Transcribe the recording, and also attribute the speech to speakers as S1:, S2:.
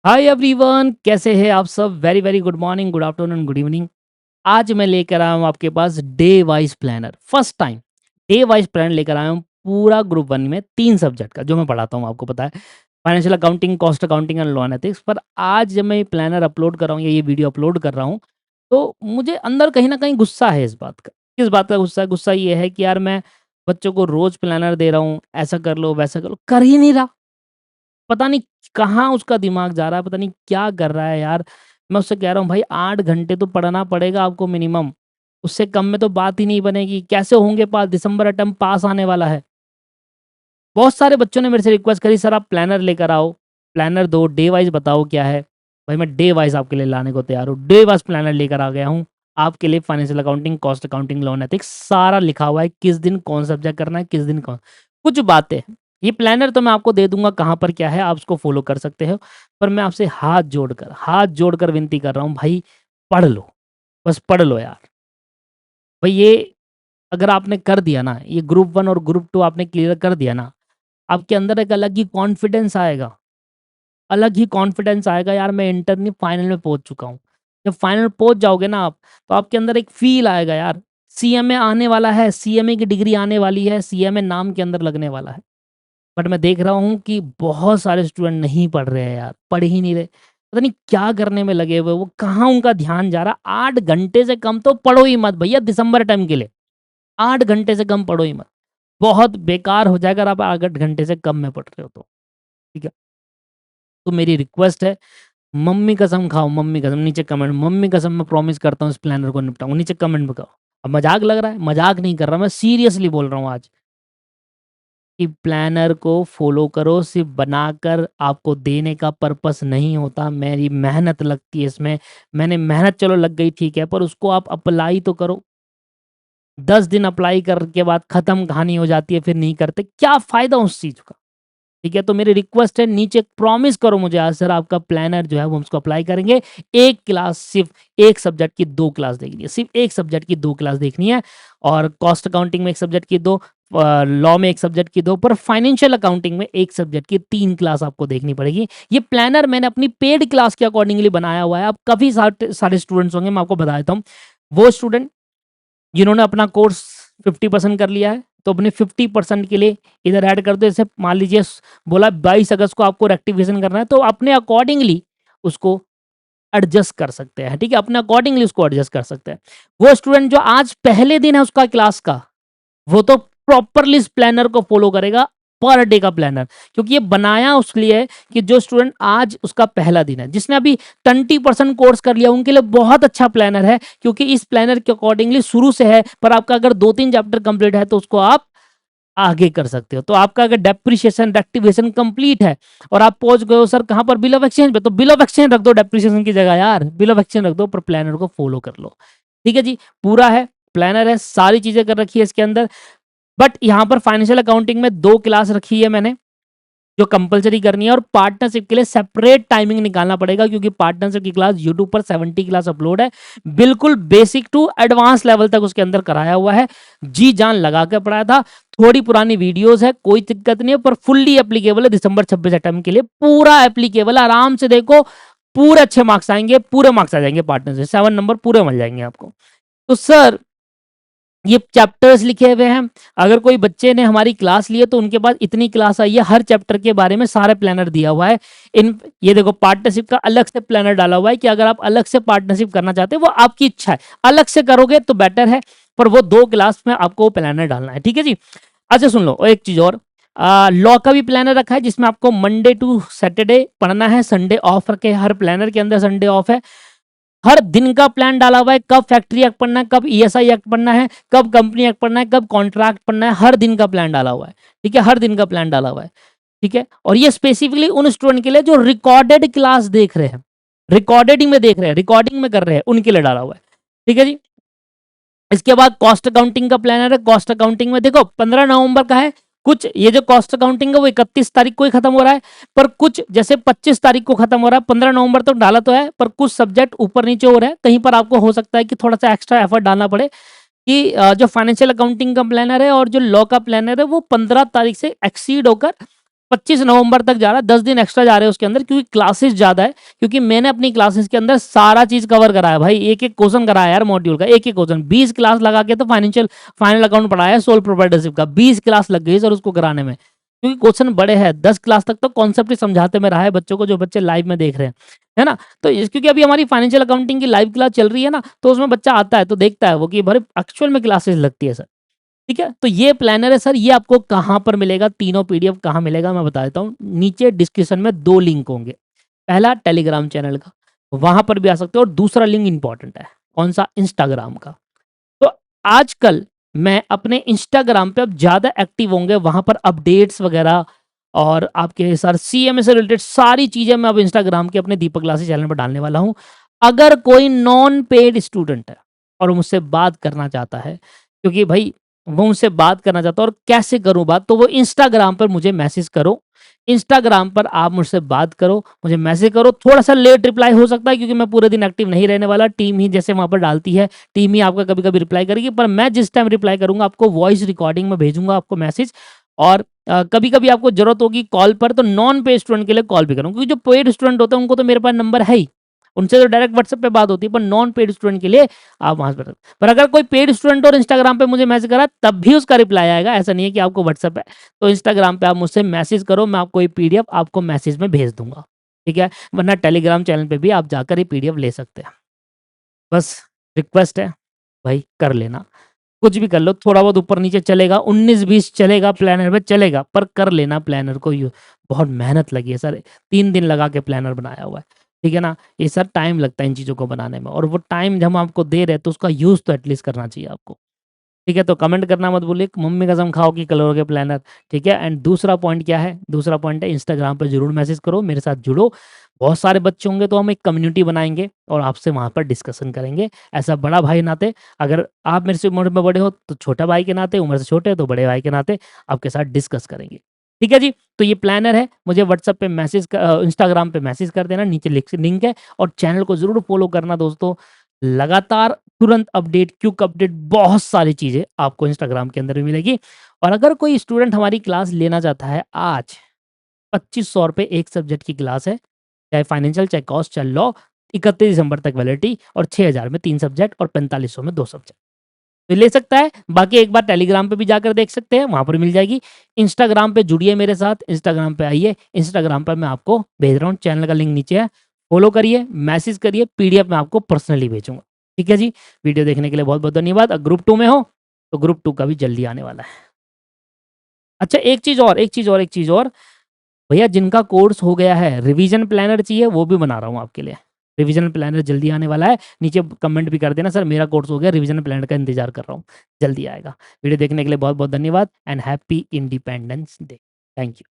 S1: Hi everyone, कैसे हैं आप सब? Very very good morning, good afternoon, good evening. आज मैं लेकर आया हूँ आपके पास day wise planner. First time day wise plan लेकर आया हूँ पूरा ग्रुप वन में 3 सब्जेक्ट का जो मैं पढ़ाता हूँ। आपको पता है, financial accounting, cost accounting and law and ethics. पर आज जब मैं ये प्लानर अपलोड कर रहा हूँ या ये वीडियो अपलोड कर रहा हूँ, तो मुझे अंदर कहीं ना कहीं गुस्सा है इस बात का। किस बात का गुस्सा है? गुस्सा ये है कि यार मैं बच्चों को रोज प्लानर दे रहा हूँ, ऐसा कर लो वैसा कर लो, कर ही नहीं रहा। पता नहीं कहाँ उसका दिमाग जा रहा है, पता नहीं क्या कर रहा है यार। मैं उससे कह रहा हूँ भाई 8 घंटे तो पढ़ना पड़ेगा आपको मिनिमम, उससे कम में तो बात ही नहीं बनेगी। कैसे होंगे पास? दिसंबर अटेम्प्ट पास आने वाला है। बहुत सारे बच्चों ने मेरे से रिक्वेस्ट करी, सर आप प्लानर लेकर आओ, प्लानर दो, डे वाइज़ बताओ क्या है। भाई मैं डे वाइज़ आपके लिए लाने को तैयार हूँ, डे वाइज़ प्लानर लेकर आ गया हूँ। आपके लिए financial accounting, cost accounting, law and ethics सारा लिखा हुआ है, किस दिन कौन सब्जेक्ट करना है, किस दिन कौन। कुछ बातें हैं, ये प्लानर तो मैं आपको दे दूँगा कहाँ पर क्या है, आप उसको फ़ॉलो कर सकते हो। पर मैं आपसे हाथ जोड़कर विनती कर रहा हूँ भाई, पढ़ लो, बस पढ़ लो यार। भाई ये अगर आपने कर दिया ना, ये ग्रुप 1 और ग्रुप 2 आपने क्लियर कर दिया ना, आपके अंदर एक अलग ही कॉन्फिडेंस आएगा यार, मैं इंटर नहीं फाइनल में पहुँच चुका हूँ। जब फाइनल पहुँच जाओगे ना आप, तो आपके अंदर एक फ़ील आएगा यार, सीएमए आने वाला है, सीएमए की डिग्री आने वाली है, सीएमए नाम के अंदर लगने वाला है। बट मैं देख रहा हूँ कि बहुत सारे स्टूडेंट नहीं पढ़ रहे हैं यार, पढ़ ही नहीं रहे। पता नहीं क्या करने में लगे हुए, वो कहाँ उनका ध्यान जा रहा है। 8 घंटे से कम तो पढ़ो ही मत भैया दिसंबर टाइम के लिए, 8 घंटे से कम पढ़ो ही मत। बहुत बेकार हो जाएगा अगर आप 8 घंटे से कम में पढ़ रहे हो तो, ठीक है? तो मेरी रिक्वेस्ट है, मम्मी कसम खाओ, मम्मी कसम, नीचे कमेंट, मम्मी कसम मैं प्रॉमिस करता हूँ इस प्लानर को निपटाऊँगा, नीचे कमेंट में कहो। अब मज़ाक लग रहा है? मज़ाक नहीं कर रहा, मैं सीरियसली बोल रहा हूँ आज, कि प्लानर को फ़ॉलो करो, सिर्फ़ बनाकर आपको देने का पर्पस नहीं होता, मेरी मेहनत लगती है इसमें। मैंने मेहनत चलो लग गई ठीक है, पर उसको आप अप्लाई तो करो। 10 दिन अप्लाई कर के बाद खत्म कहानी हो जाती है, फिर नहीं करते, क्या फ़ायदा उस चीज़ का? ठीक है, तो मेरी रिक्वेस्ट है, नीचे प्रॉमिस करो मुझे आज सर आपका प्लानर जो है वो हम उसको अप्लाई करेंगे। 1 क्लास सिर्फ़ 1 सब्जेक्ट की 2 क्लास देखनी है, सिर्फ़ 1 सब्जेक्ट की 2 क्लास देखनी है। और कॉस्ट अकाउंटिंग में 1 सब्जेक्ट की 2, लॉ में 1 सब्जेक्ट की 2, पर फाइनेंशियल अकाउंटिंग में 1 सब्जेक्ट की 3 क्लास आपको देखनी पड़ेगी। ये प्लानर मैंने अपनी पेड क्लास के अकॉर्डिंगली बनाया हुआ है। अब काफ़ी सारे स्टूडेंट्स होंगे, मैं आपको बता देता हूँ। वो स्टूडेंट जिन्होंने अपना कोर्स 50% कर लिया है, तो अपने 50% के लिए इधर ऐड कर दो। जैसे मान लीजिए बोला 22 अगस्त को आपको रेक्टिफिकेशन करना है, तो अपने अकॉर्डिंगली उसको एडजस्ट कर सकते हैं, ठीक है? अपने अकॉर्डिंगली उसको एडजस्ट कर सकते हैं। वो स्टूडेंट जो आज पहले दिन है उसका क्लास का, वो तो प्रॉपरली इस प्लानर को फॉलो करेगा, पर डे का प्लानर। क्योंकि ये बनाया उसके लिए है कि जो स्टूडेंट आज उसका पहला दिन है, जिसने अभी 20% कोर्स कर लिया, उनके लिए बहुत अच्छा प्लानर है। क्योंकि इस प्लानर के अकॉर्डिंगली शुरू से है, पर आपका अगर 2-3 चैप्टर कंप्लीट है तो उसको आप आगे कर सकते हो। तो आपका अगर डेप्रिसिएशन रेक्टिफिकेशन कंप्लीट है और आप पहुंच गए हो सर कहां पर, बिल ऑफ एक्सचेंज पे, तो बिल ऑफ एक्सचेंज रख दो डेप्रिसिएशन की जगह यार, बिल ऑफ एक्सचेंज रख दो, पर प्लानर को फॉलो कर लो। ठीक है जी, पूरा है, प्लानर है, सारी चीजें कर रखी है इसके अंदर। बट यहाँ पर फाइनेंशियल अकाउंटिंग में 2 क्लास रखी है मैंने, जो कंपलसरी करनी है। और पार्टनरशिप के लिए सेपरेट टाइमिंग निकालना पड़ेगा, क्योंकि पार्टनरशिप की क्लास यूट्यूब पर 70 क्लास अपलोड है, बिल्कुल बेसिक टू एडवांस लेवल तक उसके अंदर कराया हुआ है। जी जान लगा के पढ़ाया था। थोड़ी पुरानी वीडियोस है, कोई दिक्कत नहीं है, पर फुल्ली एप्लीकेबल है दिसंबर 26 अटेम्प्ट के लिए, पूरा एप्लीकेबल है। आराम से देखो, पूरे अच्छे मार्क्स आएंगे, पूरे मार्क्स आ जाएंगे, पार्टनरशिप 7 नंबर पूरे मिल जाएंगे आपको। तो सर ये चैप्टर्स लिखे हुए हैं, अगर कोई बच्चे ने हमारी क्लास ली है तो उनके पास इतनी क्लास आई है, हर चैप्टर के बारे में सारे प्लानर दिया हुआ है। इन ये देखो, पार्टनरशिप का अलग से प्लानर डाला हुआ है कि अगर आप अलग से पार्टनरशिप करना चाहते हैं वो आपकी इच्छा है, अलग से करोगे तो बेटर है, पर वो 2 क्लास में आपको प्लानर डालना है। ठीक है जी। अच्छा सुन लो, और एक चीज और, लॉ का भी प्लानर रखा है, जिसमें आपको मंडे टू सैटरडे पढ़ना है, संडे ऑफ रखे, हर प्लानर के अंदर संडे ऑफ है। हर दिन का प्लान डाला हुआ है, कब फैक्ट्री एक्ट पढ़ना है, कब ईएसआई एक्ट पढ़ना है, कब कंपनी एक्ट पढ़ना है, कब कॉन्ट्रैक्ट पढ़ना है, हर दिन का प्लान डाला हुआ है। ठीक है, हर दिन का प्लान डाला हुआ है। ठीक है, और ये स्पेसिफिकली उन स्टूडेंट के लिए जो रिकॉर्डेड क्लास देख रहे हैं, रिकॉर्डेड में देख रहे हैं, रिकॉर्डिंग में कर रहे हैं, उनके लिए डाला हुआ है। ठीक है जी। इसके बाद कॉस्ट अकाउंटिंग का प्लानर है। कॉस्ट अकाउंटिंग में देखो 15 नवंबर का है। कुछ ये जो कॉस्ट अकाउंटिंग है वो 31 तारीख को ही खत्म हो रहा है, पर कुछ जैसे 25 तारीख को खत्म हो रहा है, 15 नवंबर तक डाला तो है, पर कुछ सब्जेक्ट ऊपर नीचे हो रहे हैं, कहीं पर आपको हो सकता है कि थोड़ा सा एक्स्ट्रा एफर्ट डालना पड़े, कि जो फाइनेंशियल अकाउंटिंग का प्लानर है और जो लॉ का प्लानर है वो 15 तारीख से एक्सीड होकर 25 नवंबर तक जा रहा है, 10 दिन एक्स्ट्रा जा रहे हैं उसके अंदर, क्योंकि क्लासेस ज़्यादा है, क्योंकि मैंने अपनी क्लासेस के अंदर सारा चीज़ कवर कराया भाई, एक-एक क्वेश्चन कराया यार मॉड्यूल का, एक-एक क्वेश्चन, 20 क्लास लगा के तो फाइनल अकाउंट पढ़ाया है सोल प्रोप्राइटरशिप का, 20 क्लास लग गई सर उसको कराने में, क्योंकि क्वेश्चन बड़े हैं, 10 क्लास तक तो कॉन्सेप्ट ही समझाते में रहा है बच्चों को, जो बच्चे लाइव में देख रहे हैं, है ना? तो क्योंकि अभी हमारी फाइनेंशियल अकाउंटिंग की लाइव क्लास चल रही है ना, तो उसमें बच्चा आता है तो देखता है वो कि भाई एक्चुअल में क्लासेस लगती है सर। ठीक है? तो ये प्लानर है सर, ये आपको कहाँ पर मिलेगा, तीनों पीडीएफ कहाँ मिलेगा मैं बता देता हूँ। नीचे डिस्क्रिप्शन में 2 लिंक होंगे। पहला टेलीग्राम चैनल का, वहाँ पर भी आ सकते हो, और दूसरा लिंक इम्पोर्टेंट है, कौन-सा? इंस्टाग्राम का। तो आजकल मैं अपने इंस्टाग्राम पे अब ज़्यादा एक्टिव होंगे, वहाँ पर अपडेट्स वगैरह और आपके सर सीएमए से रिलेटेड सारी चीज़ें मैं अब इंस्टाग्राम के अपने दीपक क्लासेस चैनल पर डालने वाला हूँ। अगर कोई नॉन पेड स्टूडेंट है और वो मुझसे बात करना चाहता है, क्योंकि भाई वो मुझसे बात करना चाहता है और कैसे करूँ बात, तो वो इंस्टाग्राम पर मुझे मैसेज करो। इंस्टाग्राम पर आप मुझसे बात करो, मुझे मैसेज करो। थोड़ा-सा लेट रिप्लाई हो सकता है क्योंकि मैं पूरे दिन एक्टिव नहीं रहने वाला, टीम ही जैसे वहाँ पर डालती है, टीम ही आपका कभी-कभी रिप्लाई करेगी, पर मैं जिस टाइम रिप्लाई करूँगा आपको वॉइस रिकॉर्डिंग में भेजूँगा आपको मैसेज, और कभी-कभी आपको ज़रूरत होगी कॉल पर, तो नॉन पेड स्टूडेंट के लिए कॉल भी करूँगा, क्योंकि जो पेड स्टूडेंट होते हैं उनको तो मेरे पास नंबर है ही, उनसे तो डायरेक्ट व्हाट्सएप पे बात होती है, पर नॉन पेड स्टूडेंट के लिए आप वहाँ पर अगर कोई पेड स्टूडेंट और इंस्टाग्राम पे मुझे मैसेज करा तब भी उसका रिप्लाई आएगा, ऐसा नहीं है कि आपको व्हाट्सएप है। तो इंस्टाग्राम पे आप मुझसे मैसेज करो, मैं आपको ये पीडीएफ आपको मैसेज में भेज दूँगा, ठीक है? वरना टेलीग्राम चैनल पे भी आप जाकर ये पीडीएफ ले सकते हैं। बस रिक्वेस्ट है, भाई कर लेना। कुछ भी कर लो, थोड़ा बहुत ऊपर-नीचे चलेगा, 19-20 चलेगा, प्लानर में चलेगा, पर कर लेना प्लानर को यूज़। बहुत मेहनत लगी है सर, 3 दिन लगा के प्लानर बनाया हुआ है, ठीक है ना? ये सर टाइम लगता है इन चीज़ों को बनाने में, और वो टाइम जब हम आपको दे रहे हैं, तो उसका यूज़ तो एटलीस्ट करना चाहिए आपको। ठीक है? तो कमेंट करना मत भूलिए, मम्मी कसम खाओ कि कलोगे प्लानर, ठीक है? एंड दूसरा पॉइंट क्या है? दूसरा पॉइंट है इंस्टाग्राम पे ज़रूर मैसेज करो, मेरे साथ जुड़ो। बहुत सारे बच्चे होंगे तो हम एक कम्युनिटी बनाएँगे और आपसे वहाँ पर डिस्कशन करेंगे। ऐसा बड़ा भाई नाते, अगर आप मेरे से उम्र में बड़े हो तो छोटा भाई के नाते, उम्र से छोटे हो तो बड़े भाई के नाते आपके साथ डिस्कस करेंगे। ठीक है जी? तो ये प्लानर है, मुझे व्हाट्सएप पे इंस्टाग्राम पे मैसेज कर देना, नीचे लिंक है, और चैनल को ज़रूर फॉलो करना दोस्तों। लगातार तुरंत अपडेट, क्विक अपडेट, बहुत सारी चीज़ें आपको इंस्टाग्राम के अंदर भी मिलेगी। और अगर कोई स्टूडेंट हमारी क्लास लेना चाहता है आज, ₹2500 एक सब्जेक्ट की क्लास है, चाहे फाइनेंशियल, चाहे कॉस्ट, चाहे लॉ, 31 दिसंबर तक वैलिडिटी, और 6000 में 3 सब्जेक्ट और 4500 में 2 सब्जेक्ट। तो ले सकता है, बाकी एक बार टेलीग्राम पे भी जाकर देख सकते हैं, वहाँ पर मिल जाएगी। इंस्टाग्राम पे जुड़िए मेरे साथ, इंस्टाग्राम पे आइए, इंस्टाग्राम पर मैं आपको भेज रहा हूँ, चैनल का लिंक नीचे है। फॉलो करिए, मैसेज करिए, पीडीएफ मैं आपको पर्सनली भेजूँगा। ठीक है जी? वीडियो देखने के लिए बहुत-बहुत धन्यवाद। ग्रुप 2 में हो, तो ग्रुप 2 का भी जल्दी आने वाला है। अच्छा, एक चीज़ और, भैया जिनका कोर्स हो गया है, रिवीजन प्लानर चाहिए, वो भी बना रहा हूँ आपके लिए। रिवीजन प्लानर जल्दी आने वाला है, नीचे कमेंट भी कर देना, सर मेरा कोर्स हो गया, रिवीजन प्लानर का इंतज़ार कर रहा हूँ, जल्दी आएगा। वीडियो देखने के लिए बहुत-बहुत धन्यवाद, and happy independence day. Thank you.